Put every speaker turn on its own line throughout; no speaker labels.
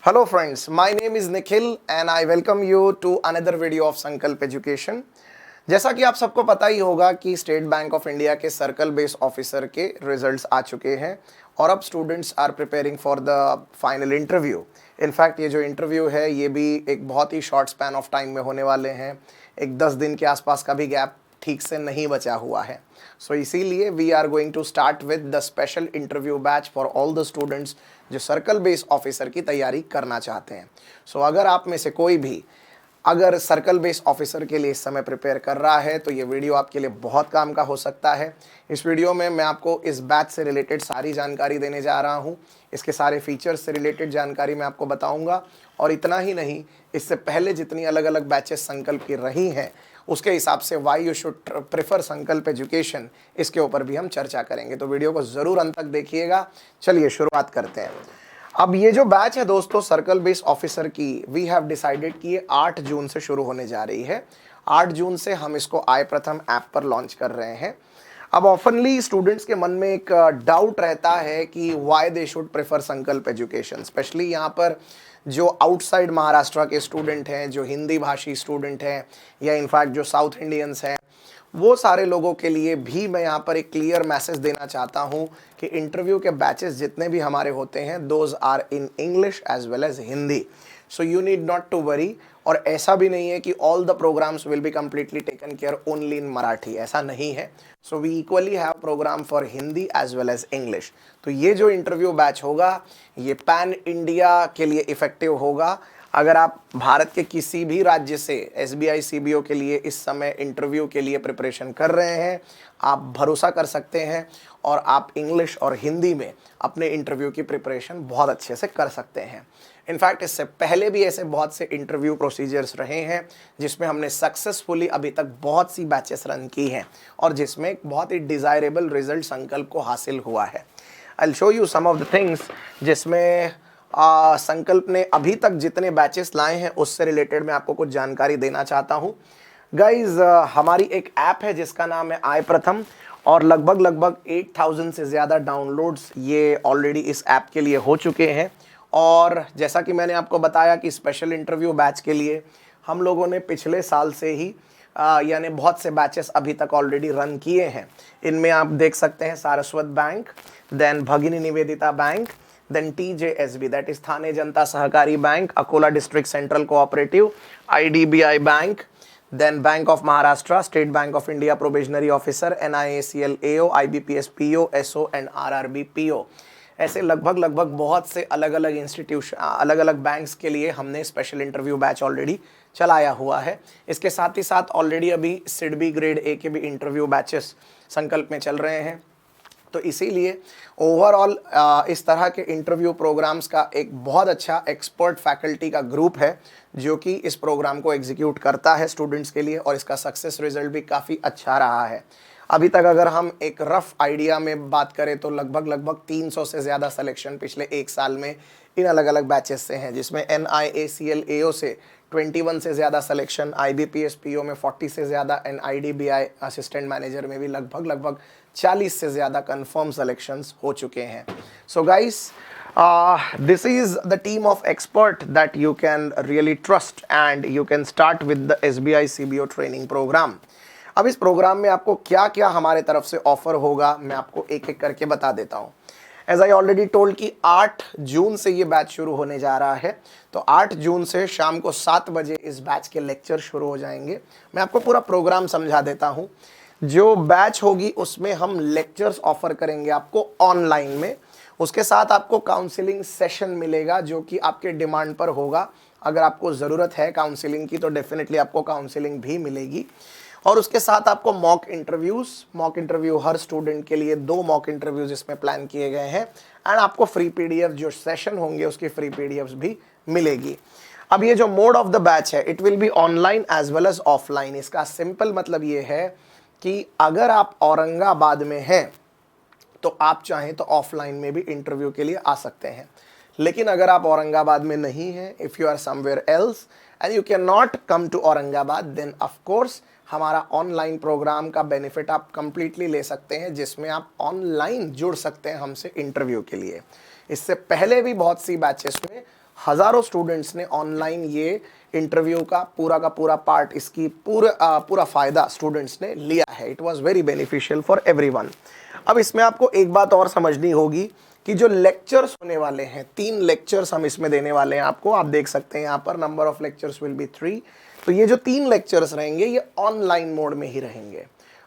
Hello friends, my name is Nikhil and I welcome you to another video of Sankalp education. जैसा कि आप सबको पता ही होगा कि स्टेट बैंक ऑफ इंडिया के सर्कल बेस ऑफिसर के रिजल्ट्स आ चुके हैं और अब students are preparing for the final interview. In fact ये जो इंटरव्यू है ये भी एक बहुत ही शॉर्ट स्पैन ऑफ टाइम में होने वाले हैं, एक 10 दिन के आसपास का भी गैप ठीक से नहीं बचा हुआ है। सो इसीलिए we are going to start with the special interview batch for all the students जो सर्कल बेस ऑफिसर की तैयारी करना चाहते हैं। सो अगर आप में से कोई भी अगर सर्कल बेस ऑफिसर के लिए इस समय प्रिपेयर कर रहा है तो ये वीडियो आपके लिए बहुत काम का हो सकता है। इस वीडियो में मैं आपको इस बैच से रिलेटेड सारी जानकारी देने जा रहा हूँ, इसके सारे फीचर्स से रिलेटेड जानकारी मैं आपको बताऊँगा। और इतना ही नहीं, इससे पहले जितनी अलग अलग बैचेस संकल्प की रही हैं उसके हिसाब से वाई यू शुड प्रेफर संकल्प एजुकेशन, इसके ऊपर भी हम चर्चा करेंगे। तो वीडियो को ज़रूर अंत तक देखिएगा। चलिए शुरुआत करते हैं। अब ये जो बैच है दोस्तों सर्कल बेस ऑफिसर की, वी हैव डिसाइडेड कि ये 8 जून से शुरू होने जा रही है। 8 जून से हम इसको आय प्रथम ऐप पर लॉन्च कर रहे हैं। अब ऑफनली स्टूडेंट्स के मन में एक डाउट रहता है कि वाई दे शुड प्रेफर संकल्प एजुकेशन, स्पेशली यहाँ पर जो आउटसाइड महाराष्ट्र के स्टूडेंट हैं, जो हिंदी भाषी स्टूडेंट हैं या इनफैक्ट जो साउथ इंडियंस हैं, वो सारे लोगों के लिए भी मैं यहाँ पर एक क्लियर मैसेज देना चाहता हूँ कि इंटरव्यू के बैचेस जितने भी हमारे होते हैं those are in English as well as Hindi. So you need not to worry. और ऐसा भी नहीं है कि all the programs will be completely taken care only in Marathi, ऐसा नहीं है। So we equally have program for Hindi as well as English. तो ये जो इंटरव्यू बैच होगा ये पैन इंडिया के लिए इफेक्टिव होगा। अगर आप भारत के किसी भी राज्य से SBI CBO के लिए इस समय इंटरव्यू के लिए प्रिपरेशन कर रहे हैं, आप भरोसा कर सकते हैं और आप इंग्लिश और हिंदी में अपने इंटरव्यू की प्रिपरेशन बहुत अच्छे से कर सकते हैं। इनफैक्ट इससे पहले भी ऐसे बहुत से इंटरव्यू प्रोसीजर्स रहे हैं जिसमें हमने सक्सेसफुली अभी तक बहुत सी बैचेस रन की हैं और जिसमें एक बहुत ही डिज़ायरेबल रिजल्ट संकल्प को हासिल हुआ है। I will show you some of the things जिसमें संकल्प ने अभी तक जितने बैचेस लाए हैं उससे रिलेटेड मैं आपको कुछ जानकारी देना चाहता हूँ। गाइज हमारी एक ऐप है जिसका नाम है आय प्रथम और लगभग 8000 से ज़्यादा डाउनलोड्स ये ऑलरेडी इस ऐप के लिए हो चुके हैं। और जैसा कि मैंने आपको बताया कि स्पेशल इंटरव्यू बैच के लिए हम लोगों ने पिछले साल से ही यानी बहुत से बैचेस अभी तक ऑलरेडी रन किए हैं। इनमें आप देख सकते हैं सारस्वत बैंक, देन भगिनी Nivedita bank, then TJSB that is थाने जनता सहकारी bank, Akola district central cooperative, IDBI bank, then bank of Maharashtra, state bank of India probationary officer, NIACL AO, IBPS PO, SO and RRB PO। ऐसे लगभग बहुत से अलग अलग इंस्टीट्यूशन अलग अलग बैंक्स के लिए हमने स्पेशल इंटरव्यू बैच ऑलरेडी चलाया हुआ है। इसके साथ ही साथ ऑलरेडी अभी सिडबी ग्रेड A के भी इंटरव्यू बैचेस संकल्प में चल रहे हैं। तो इसीलिए ओवरऑल इस तरह के इंटरव्यू प्रोग्राम्स का एक बहुत अच्छा एक्सपर्ट फैकल्टी का ग्रुप है जो कि इस प्रोग्राम को एग्जीक्यूट करता है स्टूडेंट्स के लिए और इसका सक्सेस रिजल्ट भी काफ़ी अच्छा रहा है। अभी तक अगर हम एक रफ आइडिया में बात करें तो लगभग 300 से ज़्यादा सिलेक्शन पिछले एक साल में इन अलग अलग बैचेस से हैं, जिसमें NIACL AO से 21 से ज़्यादा सिलेक्शन, IBPS PO में 40 से ज़्यादा एंड IDBI असिस्टेंट मैनेजर में भी लगभग 40 से ज़्यादा कंफर्म सिलेक्शंस हो चुके हैं। So guys this is the team of expert that you can really trust and you can start with the SBI CBO training program। अब इस प्रोग्राम में आपको क्या क्या हमारे तरफ से ऑफर होगा मैं आपको एक एक करके बता देता हूँ। एज आई ऑलरेडी टोल्ड कि 8 जून से ये बैच शुरू होने जा रहा है। तो 8 जून से शाम को 7 बजे इस बैच के लेक्चर शुरू हो जाएंगे। मैं आपको पूरा प्रोग्राम समझा देता हूँ। जो बैच होगी उसमें हम लेक्चर्स ऑफर करेंगे आपको ऑनलाइन में, उसके साथ आपको काउंसलिंग सेशन मिलेगा जो कि आपके डिमांड पर होगा। अगर आपको ज़रूरत है काउंसलिंग की तो डेफिनेटली आपको काउंसलिंग भी मिलेगी। और उसके साथ आपको मॉक इंटरव्यू हर स्टूडेंट के लिए 2 मॉक इंटरव्यूज इसमें प्लान किए गए हैं एंड आपको फ्री PDF जो सेशन होंगे उसकी फ्री PDFs भी मिलेगी। अब ये जो मोड ऑफ द बैच है it will be online as well as offline. इसका सिंपल मतलब ये है कि अगर आप औरंगाबाद में हैं तो आप चाहें तो ऑफलाइन में भी इंटरव्यू के लिए आ सकते हैं, लेकिन अगर आप औरंगाबाद में नहीं हैं, if you are somewhere else and you can not come to Aurangabad, then of course हमारा ऑनलाइन प्रोग्राम का बेनिफिट आप कंप्लीटली ले सकते हैं जिसमें आप ऑनलाइन जुड़ सकते हैं हमसे इंटरव्यू के लिए। इससे पहले भी बहुत सी बैचेस में हज़ारों स्टूडेंट्स ने ऑनलाइन ये इंटरव्यू का पूरा पार्ट, इसकी पूरा फ़ायदा स्टूडेंट्स ने लिया है। It was very beneficial for everyone. अब इसमें आपको एक बात और समझनी होगी कि जो लेक्चर्स होने वाले हैं, 3 लेक्चर्स हम इसमें देने वाले हैं आपको। आप देख सकते हैं यहाँ पर number of lectures will be 3। तो ये जो 3 लेक्चर्स रहेंगे ये ऑनलाइन मोड में ही रहेंगे।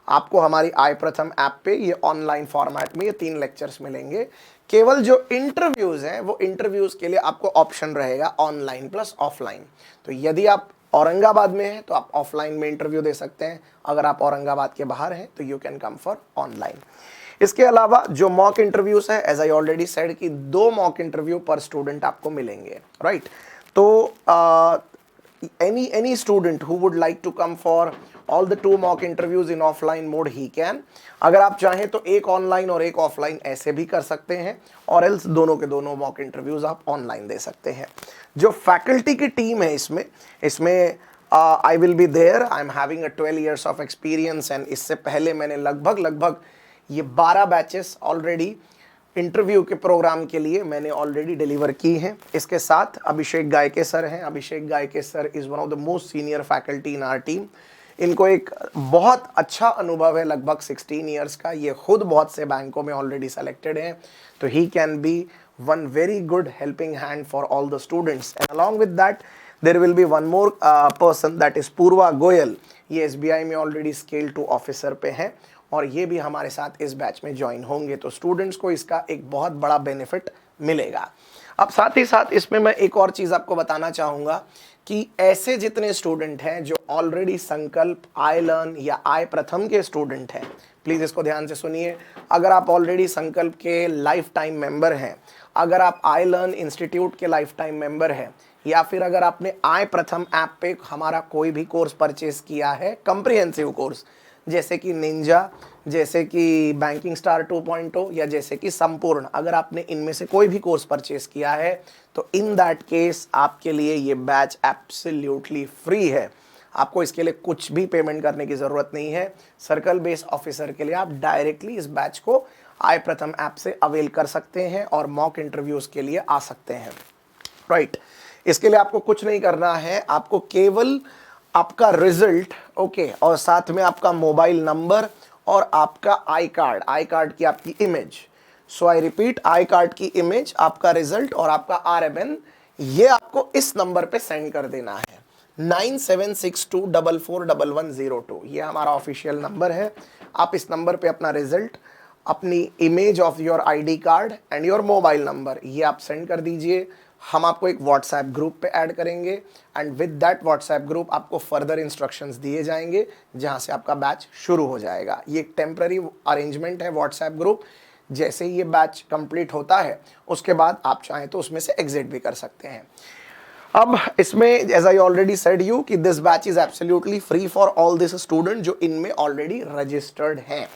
आपको हमारी आई प्रथम ऐप पे ये ऑनलाइन फॉर्मेट में ये 3 लेक्चर्स मिलेंगे। केवल जो इंटरव्यूज हैं वो इंटरव्यूज के लिए आपको ऑप्शन रहेगा ऑनलाइन प्लस ऑफलाइन। तो यदि आप औरंगाबाद में हैं तो आप ऑफलाइन में इंटरव्यू दे सकते हैं, अगर आप औरंगाबाद के बाहर हैं तो you can come for online. इसके अलावा जो मॉक इंटरव्यूज है, एज आई ऑलरेडी सेड कि 2 मॉक इंटरव्यू पर स्टूडेंट आपको मिलेंगे, राइट। तो any student who would like to come for all the 2 mock interviews in offline mode he can। अगर आप चाहें तो एक ऑनलाइन और एक ऑफलाइन ऐसे भी कर सकते हैं, और एल्स दोनों के दोनों मॉक इंटरव्यूज आप ऑनलाइन दे सकते हैं। जो फैकल्टी की टीम है इसमें I will be there. I am having a 12 years of experience, and इससे पहले मैंने लगभग ये 12 बैचेस ऑलरेडी इंटरव्यू के प्रोग्राम के लिए मैंने ऑलरेडी डिलीवर की हैं। इसके साथ अभिषेक गायके सर हैं। Abhishek Gayke sir is one of the most senior faculty in our team. इनको एक बहुत अच्छा अनुभव है, लगभग 16 years का। ये खुद बहुत से बैंकों में ऑलरेडी सेलेक्टेड हैं, तो he can be one very good helping hand for all the students. And along with that there will be one more person, that is Purva Goyal. ये SBI में ऑलरेडी स्केल 2 ऑफिसर पे हैं, और ये भी हमारे साथ इस बैच में ज्वाइन होंगे। तो स्टूडेंट्स को इसका एक बहुत बड़ा बेनिफिट मिलेगा। अब साथ ही साथ इसमें मैं एक और चीज़ आपको बताना चाहूँगा कि ऐसे जितने स्टूडेंट हैं जो ऑलरेडी संकल्प, आई लर्न या आई प्रथम के स्टूडेंट हैं, प्लीज़ इसको ध्यान से सुनिए। अगर आप ऑलरेडी संकल्प के लाइफ टाइम मेंबर हैं, अगर आप आई लर्न इंस्टीट्यूट के लाइफ टाइम मेंबर हैं, या फिर अगर आपने आई प्रथम ऐप पे हमारा कोई भी कोर्स परचेस किया है, कंप्रिहेंसिव कोर्स, जैसे कि निंजा, जैसे कि बैंकिंग स्टार 2.0 या जैसे कि संपूर्ण, अगर आपने इनमें से कोई भी कोर्स परचेस किया है तो इन दैट केस आपके लिए ये बैच एब्सोल्युटली फ्री है। आपको इसके लिए कुछ भी पेमेंट करने की ज़रूरत नहीं है। सर्कल बेस ऑफिसर के लिए आप डायरेक्टली इस बैच को आई प्रथम ऐप से अवेल कर सकते हैं और मॉक इंटरव्यूज़ के लिए आ सकते हैं, राइट। इसके लिए आपको कुछ नहीं करना है, आपको केवल आपका रिजल्ट, ओके, और साथ में आपका मोबाइल नंबर और आपका आई कार्ड की आपकी image. So I repeat, I card की इमेज, आपका रिजल्ट और आपका RMN, ये आपको इस नंबर पे सेंड कर देना है। 9762441102 ये हमारा ऑफिशियल नंबर है। आप इस नंबर पे अपना रिजल्ट, अपनी image of your ID card and your mobile number ये आप सेंड कर दीजिए। हम आपको एक व्हाट्सएप ग्रुप पे ऐड करेंगे, and with that WhatsApp group आपको फर्दर इंस्ट्रक्शंस दिए जाएंगे जहां से आपका बैच शुरू हो जाएगा। ये एक टेम्पररी अरेंजमेंट है व्हाट्सएप ग्रुप। जैसे ही ये बैच कंप्लीट होता है उसके बाद आप चाहें तो उसमें से एग्जिट भी कर सकते हैं। अब इसमें as I already said you कि this batch is absolutely free for all this student जो इनमें ऑलरेडी रजिस्टर्ड हैं।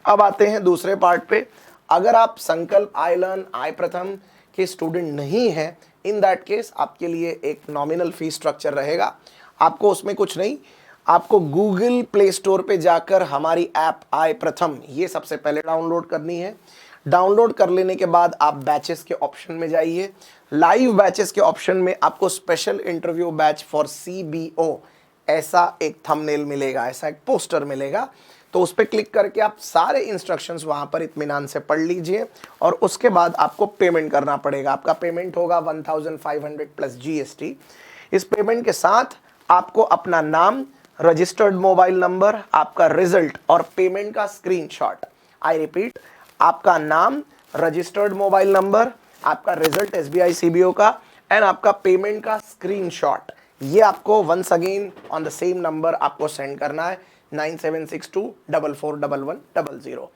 अब आते हैं दूसरे पार्ट पे। अगर आप संकल्प, आई लर्न, आई प्रथम के स्टूडेंट नहीं हैं, इन दैट केस आपके लिए एक नॉमिनल फी स्ट्रक्चर रहेगा। आपको उसमें कुछ नहीं, आपको गूगल प्ले स्टोर पे जाकर हमारी ऐप आई प्रथम ये सबसे पहले डाउनलोड करनी है। डाउनलोड कर लेने के बाद आप बैचेस के ऑप्शन में जाइए। लाइव बैचेस के ऑप्शन में आपको special interview batch for CBO ऐसा एक थंबनेल मिलेगा, ऐसा एक पोस्टर मिलेगा। तो उस पर क्लिक करके आप सारे इंस्ट्रक्शंस वहां पर इत्मीनान से पढ़ लीजिए, और उसके बाद आपको पेमेंट करना पड़ेगा। आपका पेमेंट होगा 1500 प्लस GST। इस पेमेंट के साथ आपको अपना नाम, रजिस्टर्ड मोबाइल नंबर, आपका रिजल्ट और पेमेंट का स्क्रीनशॉट, आई रिपीट, आपका नाम, रजिस्टर्ड मोबाइल नंबर, आपका रिजल्ट SBI CBO का एंड आपका पेमेंट का स्क्रीनशॉट, ये आपको once again on the same number आपको सेंड करना है 9762441100।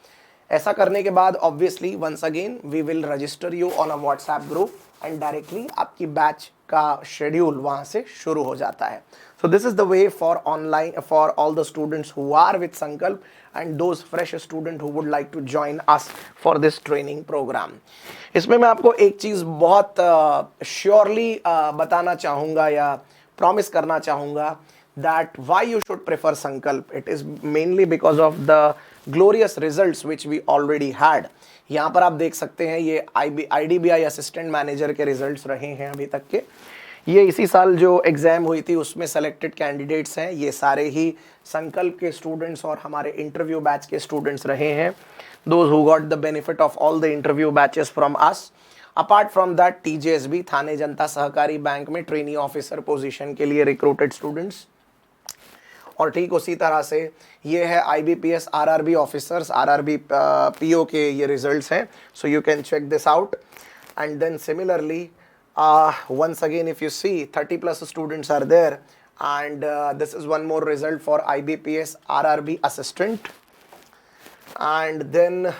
ऐसा करने के बाद obviously once again we will register you on a WhatsApp group and directly आपकी बैच का शेड्यूल वहां से शुरू हो जाता है। सो this is the way for online for all the students who are with Sankalp and those fresh student who would like to join us for this training program. इसमें मैं आपको एक चीज़ बहुत श्योरली बताना चाहूँगा या प्रॉमिस करना चाहूँगा that why you should prefer Sankalp. It is mainly because of the glorious results which we already had. यहाँ पर आप देख सकते हैं ये IDBI असिस्टेंट मैनेजर के रिजल्ट्स रहे हैं अभी तक के। ये इसी साल जो एग्ज़ाम हुई थी उसमें सेलेक्टेड कैंडिडेट्स हैं, ये सारे ही संकल्प के स्टूडेंट्स और हमारे इंटरव्यू बैच के स्टूडेंट्स रहे हैं। Those who got the benefit of all the interview batches from us. Apart from that TJSB थाने जनता सहकारी बैंक में ट्रेनी ऑफिसर पोजीशन के लिए रिक्रूटेड स्टूडेंट्स। और ठीक उसी तरह से ये है IBPS RRB officers, RRB PO के ये रिजल्ट्स हैं, so you can check this out. And then similarly once again if you see 30+ students are there, and this is one more result for IBPS RRB assistant। And then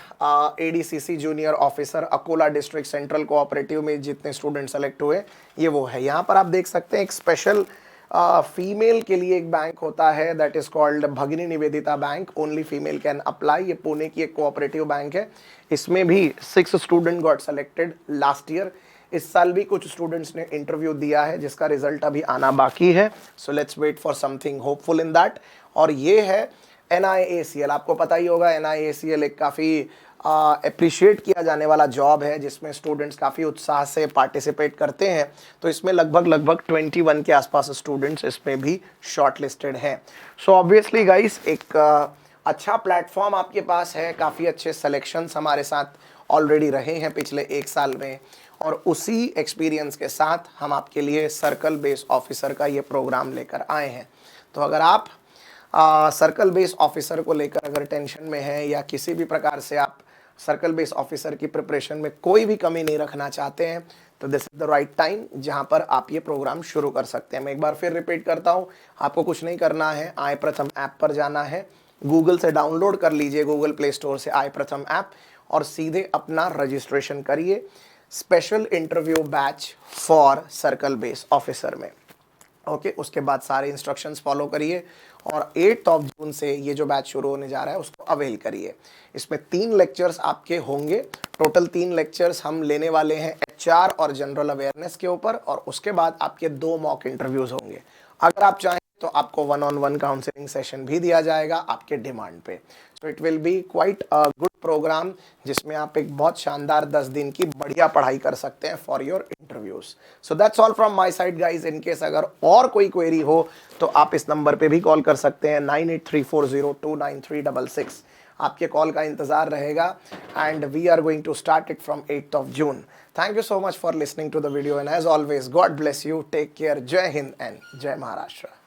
ADCC junior officer Akola district central cooperative में जितने student select हुए ये वो है। यहाँ पर आप देख सकते हैं एक स्पेशल फीमेल के लिए एक बैंक होता है, दैट इज कॉल्ड भगिनी Nivedita bank, only female can apply. ये पुणे की एक कोऑपरेटिव बैंक है। इसमें भी 6 student got selected last year. इस साल भी कुछ स्टूडेंट्स ने इंटरव्यू दिया है जिसका रिजल्ट अभी आना बाकी है, so let's wait for something hopeful in that. और ये है NIACL, आपको पता ही होगा NIACL एक काफ़ी अप्रिशिएट किया जाने वाला जॉब है जिसमें स्टूडेंट्स काफ़ी उत्साह से पार्टिसिपेट करते हैं। तो इसमें लगभग 21 के आसपास स्टूडेंट्स इसमें भी शॉर्ट लिस्टेड हैं। सो ऑब्वियसली गाइस एक अच्छा प्लेटफॉर्म आपके पास है, काफ़ी अच्छे सेलेक्शंस हमारे साथ ऑलरेडी रहे हैं पिछले 1 साल में, और उसी एक्सपीरियंस के साथ हम आपके लिए सर्कल बेस ऑफिसर का ये प्रोग्राम लेकर आए हैं। तो अगर आप सर्कल बेस ऑफिसर को लेकर अगर टेंशन में है या किसी भी प्रकार से आप सर्कल बेस ऑफिसर की प्रिपरेशन में कोई भी कमी नहीं रखना चाहते हैं, तो this is the right time जहां पर आप ये प्रोग्राम शुरू कर सकते हैं। मैं एक बार फिर रिपीट करता हूं, आपको कुछ नहीं करना है, आई प्रथम ऐप पर जाना है, गूगल से डाउनलोड कर लीजिए, गूगल प्ले स्टोर से आई प्रथम ऐप, और सीधे अपना रजिस्ट्रेशन करिए special interview batch for circle base officer में। ओके, उसके बाद सारे इंस्ट्रक्शंस फॉलो करिए और 8 जून से ये जो बैच शुरू होने जा रहा है उसको अवेल करिए। इसमें 3 लेक्चर्स आपके होंगे, टोटल 3 लेक्चर्स हम लेने वाले हैं HR और जनरल अवेयरनेस के ऊपर, और उसके बाद आपके 2 मॉक इंटरव्यूज होंगे। अगर आप चाहें तो आपको 1-on-1 काउंसलिंग सेशन भी दिया जाएगा आपके डिमांड पे। So it will be quite a good program जिसमें आप एक बहुत शानदार 10 दिन की बढ़िया पढ़ाई कर सकते हैं for your interviews. So that's all from my side guys. In case अगर और कोई क्वेरी हो तो आप इस नंबर पे भी कॉल कर सकते हैं 9834029366। आपके कॉल का इंतजार रहेगा, and we are going to start it from 8 June. Thank you so much for listening to the video, and as always God bless you, take care, जय हिंद एंड जय महाराष्ट्र।